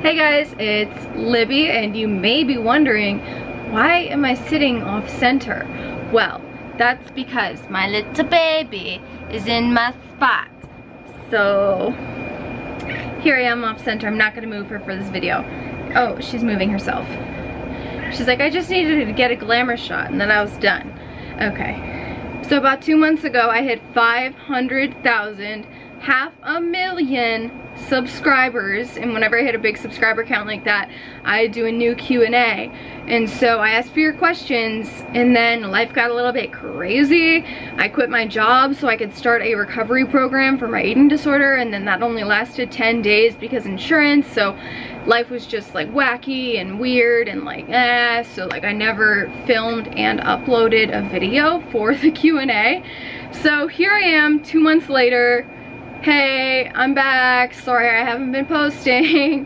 Hey guys, it's Libby, and you may be wondering, why am I sitting off center? Well, that's because my little baby is in my spot. So here I am off center. I'm not gonna move her for this video. Oh, she's moving herself. She's like, I just needed to get a glamour shot and then I was done. Okay, so about 2 months ago I hit 500,000, 500,000 subscribers, and whenever I hit a big subscriber count like that, I do a new Q&A. And so I asked for your questions, and then life got a little bit crazy. I quit my job so I could start a recovery program for my eating disorder, and then that only lasted 10 days because insurance. So life was just like wacky and weird and like so like I never filmed and uploaded a video for the Q&A. So here I am 2 months later. Hey, I'm back. Sorry I haven't been posting,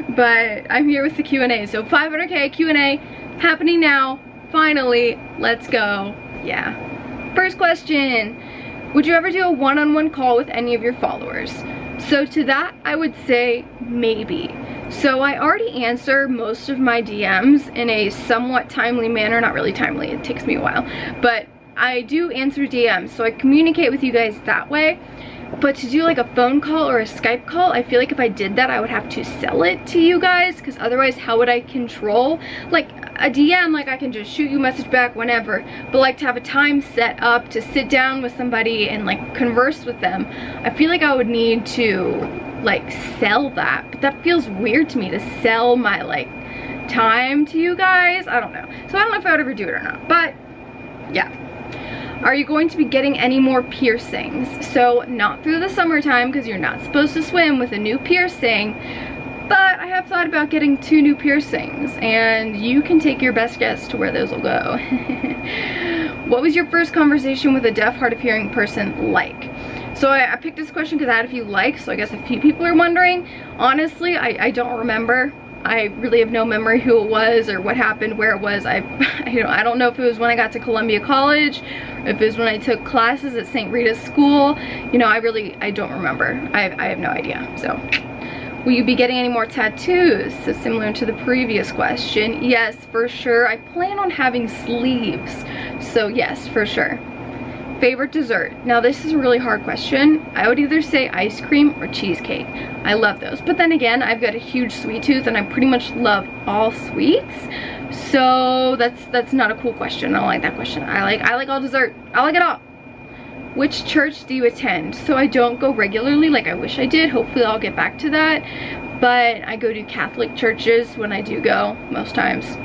but I'm here with the Q&A. So 500K Q&A happening now. Finally, let's go. Yeah. First question, would you ever do a one-on-one call with any of your followers? So to that, I would say maybe. So I already answer most of my DMs in a somewhat timely manner. Not really timely, it takes me a while, but I do answer DMs, so I communicate with you guys that way. But to do like a phone call or a Skype call, I feel like if I did that, I would have to sell it to you guys, because otherwise how would I control? Like a DM, like I can just shoot you a message back whenever, but like to have a time set up to sit down with somebody and like converse with them, I feel like I would need to like sell that. But that feels weird to me, to sell my like time to you guys. I don't know. So I don't know if I would ever do it or not, but yeah. Are you going to be getting any more piercings? So not through the summertime, because you're not supposed to swim with a new piercing, but I have thought about getting 2 new piercings, and you can take your best guess to where those will go. What was your first conversation with a deaf, hard of hearing person like? So I picked this question because I had a few likes, so I guess a few people are wondering. Honestly, I don't remember. I really have no memory who it was or what happened, where it was. I don't know if it was when I got to Columbia College, or if it was when I took classes at St. Rita's School. You know, I don't remember. I have no idea. So, will you be getting any more tattoos? So similar to the previous question, yes, for sure. I plan on having sleeves. So yes, for sure. Favorite dessert? Now this is a really hard question. I would either say ice cream or cheesecake. I love those. But then again, I've got a huge sweet tooth and I pretty much love all sweets. So that's not a cool question. I don't like that question. I like all dessert. I like it all. Which church do you attend? So I don't go regularly like I wish I did. Hopefully I'll get back to that. But I go to Catholic churches when I do go, most times.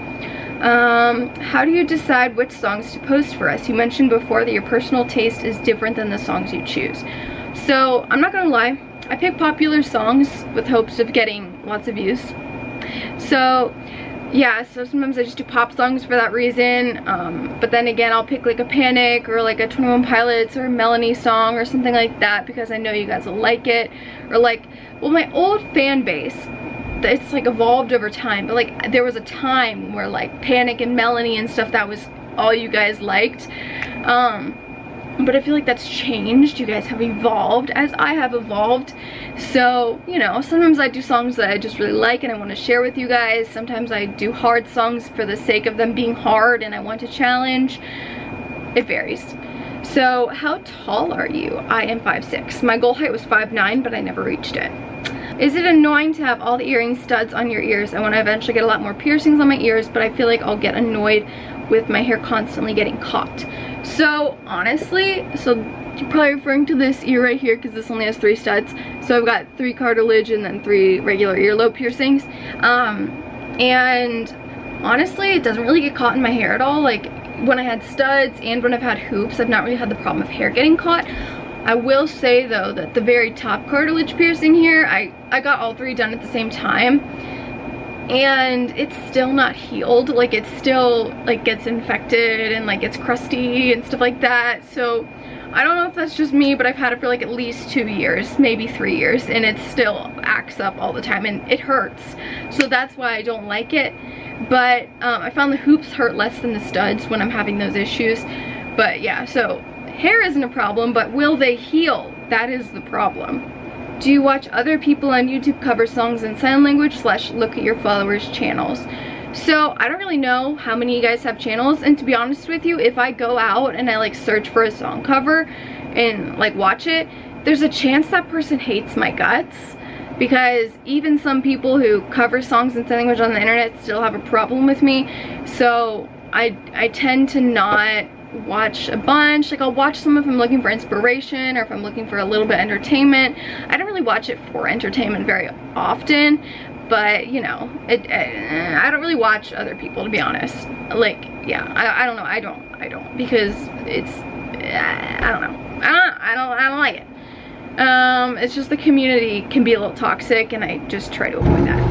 How do you decide which songs to post for us? You mentioned before that your personal taste is different than the songs you choose. So I'm not gonna lie, I pick popular songs with hopes of getting lots of views. So yeah, so sometimes I just do pop songs for that reason, but then again I'll pick like a Panic or like a 21 Pilots or a Melanie song or something like that because I know you guys will like it. Or like, well, my old fan base, it's like evolved over time, but like there was a time where like Panic and Melanie and stuff, that was all you guys liked. But I feel like that's changed. You guys have evolved as I have evolved. So, you know, sometimes I do songs that I just really like and I want to share with you guys. Sometimes I do hard songs for the sake of them being hard and I want to challenge. It varies. So, how tall are you? I am 5'6". My goal height was 5'9", but I never reached it. Is it annoying to have all the earring studs on your ears? I want to eventually get a lot more piercings on my ears, but I feel like I'll get annoyed with my hair constantly getting caught. So honestly, so you're probably referring to this ear right here because this only has 3 studs. So I've got 3 cartilage and then 3 regular earlobe piercings. And honestly, it doesn't really get caught in my hair at all. Like when I had studs and when I've had hoops, I've not really had the problem of hair getting caught. I will say though that the very top cartilage piercing here, I got all 3 done at the same time, and it's still not healed. Like it still like gets infected and like it's crusty and stuff like that. So I don't know if that's just me, but I've had it for like at least 2 years, maybe 3 years, and it still acts up all the time and it hurts. So that's why I don't like it. But I found the hoops hurt less than the studs when I'm having those issues. But yeah, so hair isn't a problem, but will they heal? That is the problem. Do you watch other people on YouTube cover songs in sign language / look at your followers' channels? So I don't really know how many of you guys have channels, and to be honest with you, if I go out and I like search for a song cover and like watch it, there's a chance that person hates my guts, because even some people who cover songs in sign language on the internet still have a problem with me. So I tend to not watch a bunch. Like, I'll watch some if I'm looking for inspiration or if I'm looking for a little bit of entertainment. I don't really watch it for entertainment very often, but you know, I don't really watch other people, to be honest. Like, yeah, I don't know. I don't because it's I don't know. I don't like it. It's just the community can be a little toxic, and I just try to avoid that.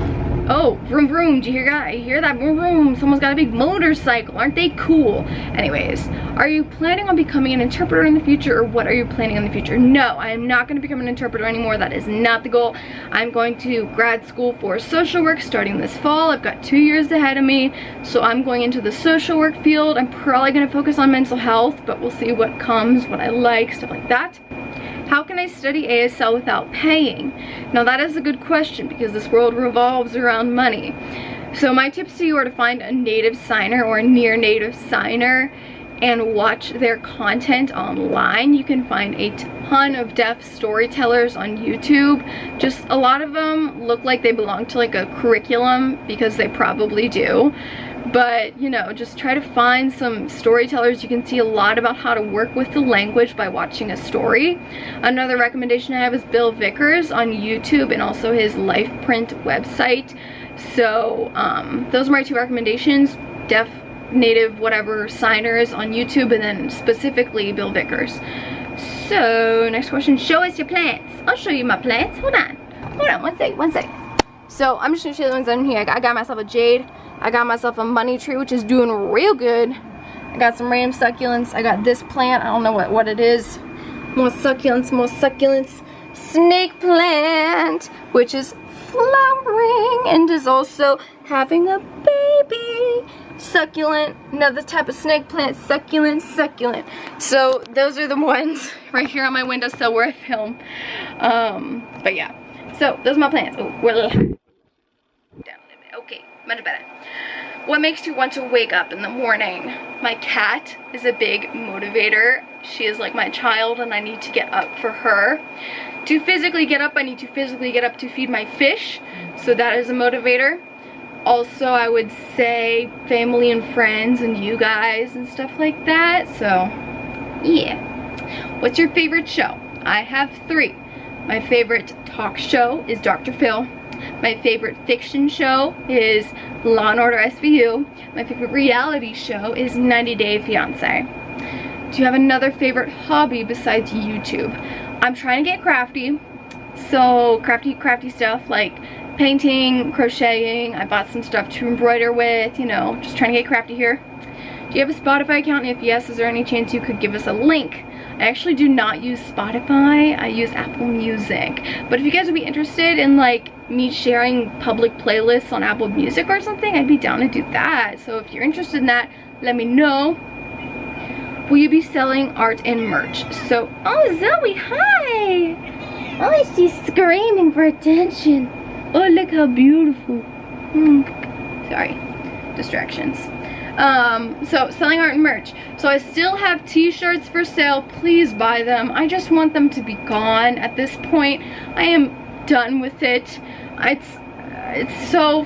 Oh, vroom vroom, do you hear that? Vroom vroom, someone's got a big motorcycle, aren't they cool? Anyways, are you planning on becoming an interpreter in the future, or what are you planning in the future? No, I am not going to become an interpreter anymore. That is not the goal. I'm going to grad school for social work starting this fall. I've got 2 years ahead of me, so I'm going into the social work field. I'm probably going to focus on mental health, but we'll see what comes, what I like, stuff like that. How can I study ASL without paying? Now that is a good question, because this world revolves around money. So my tips to you are to find a native signer or a near native signer and watch their content online. You can find a ton of deaf storytellers on YouTube. Just a lot of them look like they belong to like a curriculum, because they probably do. But, you know, just try to find some storytellers. You can see a lot about how to work with the language by watching a story. Another recommendation I have is Bill Vickers on YouTube, and also his LifePrint website. So those are my 2 recommendations: deaf, native, whatever signers on YouTube, and then specifically Bill Vickers. So next question, show us your plants. I'll show you my plants. Hold on one sec. So I'm just gonna show you the ones in here. I got myself a jade. I got myself a money tree, which is doing real good. I got some random succulents. I got this plant. I don't know what it is. More succulents, more succulents. Snake plant, which is flowering and is also having a baby. Succulent, another type of snake plant. Succulent, succulent. So those are the ones right here on my windowsill where I film. But yeah, so those are my plants. Oh, we're a little down a little bit. Okay, much better. What makes you want to wake up in the morning? My cat is a big motivator. She is like my child, and I need to get up for her. To physically get up, I need to physically get up to feed my fish. So that is a motivator. Also, I would say family and friends and you guys and stuff like that. So, yeah. What's your favorite show? I have 3. My favorite talk show is Dr. Phil. My favorite fiction show is Law & Order SVU. My favorite reality show is 90 Day Fiancé. Do you have another favorite hobby besides YouTube? I'm trying to get crafty. So crafty stuff like painting, crocheting. I bought some stuff to embroider with, you know, just trying to get crafty here. Do you have a Spotify account? And if yes, is there any chance you could give us a link? I actually do not use Spotify. I use Apple Music. But if you guys would be interested in like me sharing public playlists on Apple Music or something, I'd be down to do that. So if you're interested in that, let me know. Will you be selling art and merch? So, oh, Zoe, hi! Oh, she's screaming for attention. Oh, look how beautiful. Sorry, distractions. So selling art and merch. So I still have t-shirts for sale. Please buy them. I just want them to be gone at this point. I am done with it. It's so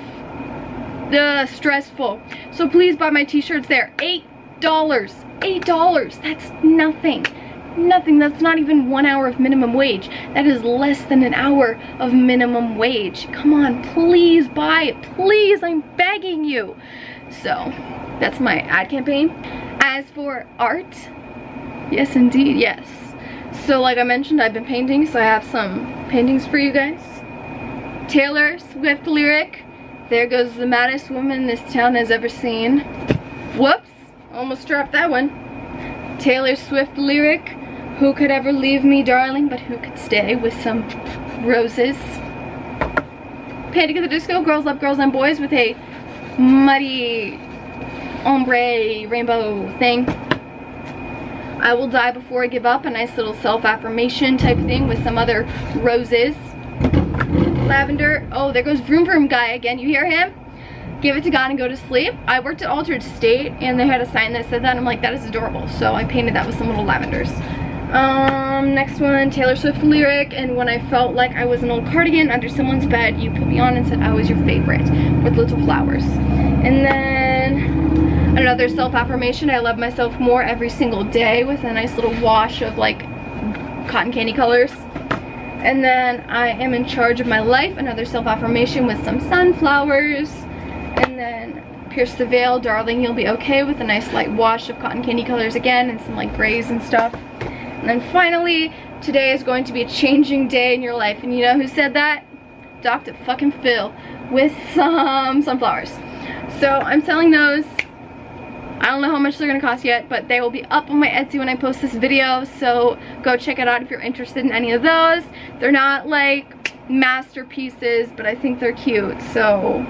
stressful. So please buy my t-shirts there. $8. $8. That's nothing. Nothing. That's not even 1 hour of minimum wage. That is less than an hour of minimum wage. Come on, please buy it. Please, I'm begging you. So that's my ad campaign. As for art, yes indeed, yes. So like I mentioned, I've been painting, so I have some paintings for you guys. Taylor Swift lyric, "There goes the maddest woman this town has ever seen." Whoops, almost dropped that one. Taylor Swift lyric, "Who could ever leave me, darling, but who could stay with some roses." Panic at the Disco, girls love girls and boys with a muddy ombre rainbow thing. I will die before I give up, a nice little self-affirmation type thing with some other roses. lavender. Oh, there goes Vroom Vroom guy again. You hear him? Give it to God and go to sleep. I worked at Altered State and they had a sign that said that. I'm like, that is adorable. So I painted that with some little lavenders. Next one, Taylor Swift lyric. And when I felt like I was an old cardigan under someone's bed, you put me on and said I was your favorite, with little flowers. And then another self-affirmation. I love myself more every single day, with a nice little wash of like cotton candy colors. And then I am in charge of my life. Another self-affirmation with some sunflowers. And then pierce the veil, darling, you'll be okay, with a nice light wash of cotton candy colors again, and some like grays and stuff. And then finally, today is going to be a changing day in your life. And you know who said that? Dr. fucking Phil, with some sunflowers. So I'm selling those. I don't know how much they're gonna cost yet, but they will be up on my Etsy when I post this video, so go check it out if you're interested in any of those. They're not like masterpieces, but I think they're cute, so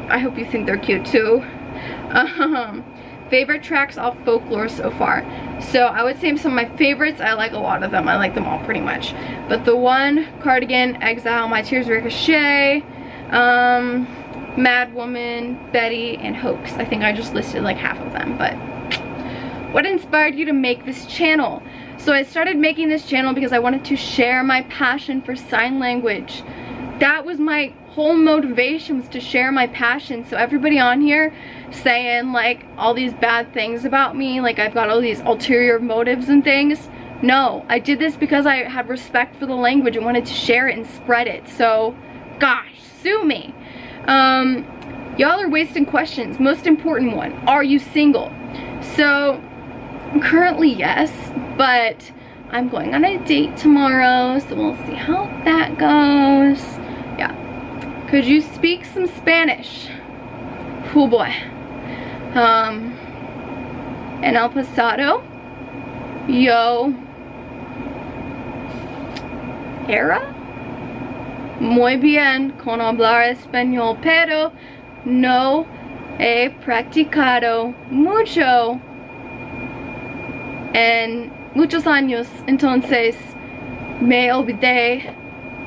I hope you think they're cute too. Favorite tracks off Folklore so far. So I would say some of my favorites, I like a lot of them. I like them all pretty much. But the one, Cardigan, Exile, My Tears Ricochet, Mad Woman, Betty, and Hoax. I think I just listed like half of them. But what inspired you to make this channel? So I started making this channel because I wanted to share my passion for sign language. That was my whole motivation, was to share my passion. So everybody on here saying like all these bad things about me, like I've got all these ulterior motives and things. No, I did this because I had respect for the language and wanted to share it and spread it. So gosh, sue me. Y'all are wasting questions. Most important one, are you single? So currently yes, but I'm going on a date tomorrow, so we'll see how that goes. Yeah. Could you speak some Spanish? Oh boy. En el pasado, yo era muy bien con hablar español, pero no he practicado mucho en muchos años, entonces me olvidé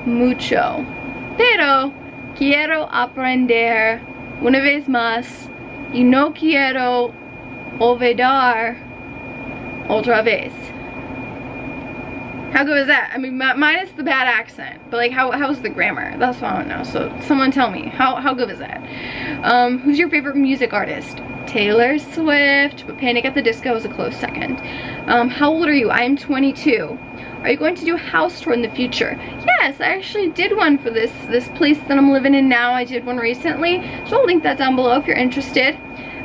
mucho, pero quiero aprender una vez más y no quiero olvidar otra vez. How good is that? I mean, minus the bad accent, but like how's the grammar? That's what I want to know. So someone tell me, how good is that? Who's your favorite music artist? Taylor Swift, but Panic at the Disco is a close second. How old are you? I am 22. Are you going to do a house tour in the future? Yes, I actually did one for this place that I'm living in now. I did one recently, so I'll link that down below if you're interested.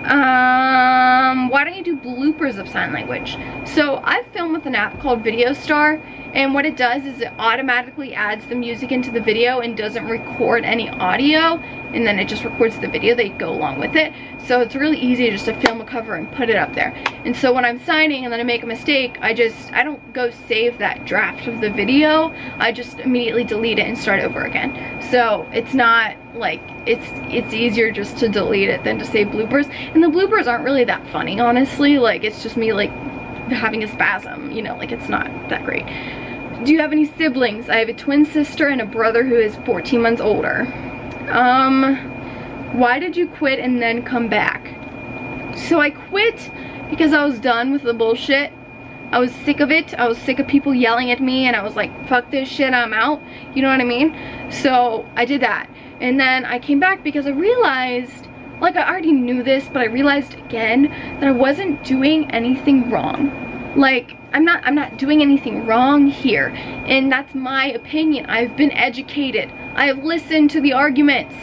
Why don't you do bloopers of sign language? So I film with an app called Video Star, and what it does is it automatically adds the music into the video and doesn't record any audio, and then it just records the video that go along with it. So it's really easy just to film a cover and put it up there. And so when I'm signing and then I make a mistake, I don't go save that draft of the video. I just immediately delete it and start over again. So it's not like, it's easier just to delete it than to save bloopers. And the bloopers aren't really that funny, honestly. Like, it's just me like having a spasm, you know, like it's not that great. Do you have any siblings? I have a twin sister and a brother who is 14 months older. Why did you quit and then come back? So I quit because I was done with the bullshit. I was sick of it. I was sick of people yelling at me, and I was like, fuck this shit, I'm out. You know what I mean? So I did that. And then I came back because I realized, like, I already knew this, but I realized again that I wasn't doing anything wrong. Like, I'm not doing anything wrong here, and that's my opinion. I've been educated. I have listened to the arguments.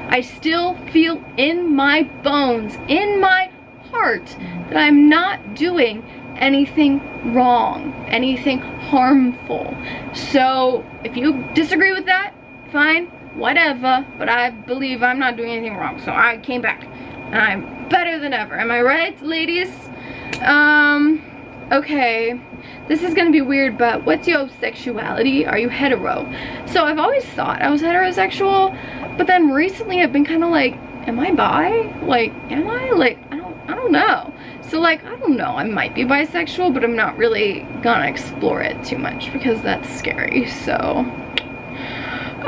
I still feel in my bones, in my heart, that I'm not doing anything wrong, anything harmful. So if you disagree with that, fine, whatever, but I believe I'm not doing anything wrong. So I came back and I'm better than ever. Am I right, ladies? Okay, this is gonna be weird, but what's your sexuality? Are you hetero? So I've always thought I was heterosexual, but then recently I've been kind of like, am I bi? Like, am I? Like, I don't know. So like, I don't know, I might be bisexual, but I'm not really gonna explore it too much because that's scary. So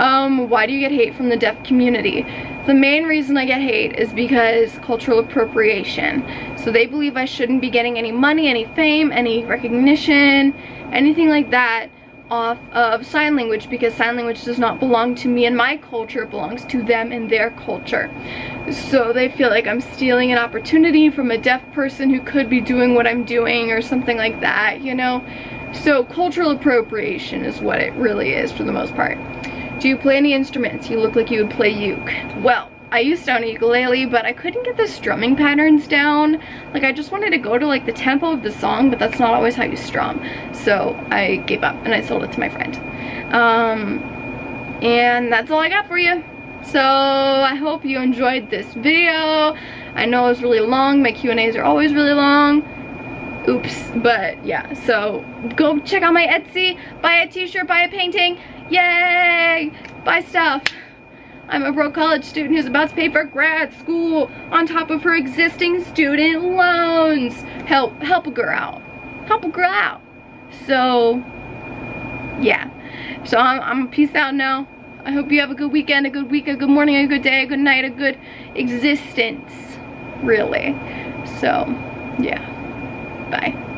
Why do you get hate from the deaf community? The main reason I get hate is because cultural appropriation. So they believe I shouldn't be getting any money, any fame, any recognition, anything like that off of sign language, because sign language does not belong to me and my culture, it belongs to them and their culture. So they feel like I'm stealing an opportunity from a deaf person who could be doing what I'm doing or something like that, you know? So cultural appropriation is what it really is for the most part. Do you play any instruments? You look like you would play uke. Well, I used to own a ukulele, but I couldn't get the strumming patterns down. Like, I just wanted to go to like the tempo of the song, but that's not always how you strum. So I gave up and I sold it to my friend. And that's all I got for you. So I hope you enjoyed this video. I know it was really long. My Q&As are always really long. Oops, but yeah, so go check out my Etsy, buy a t-shirt, buy a painting, yay, buy stuff. I'm a broke college student who's about to pay for grad school on top of her existing student loans. Help a girl out. So yeah, so I'm peace out now. I hope you have a good weekend, a good week, a good morning, a good day, a good night, a good existence, really. So yeah. Bye.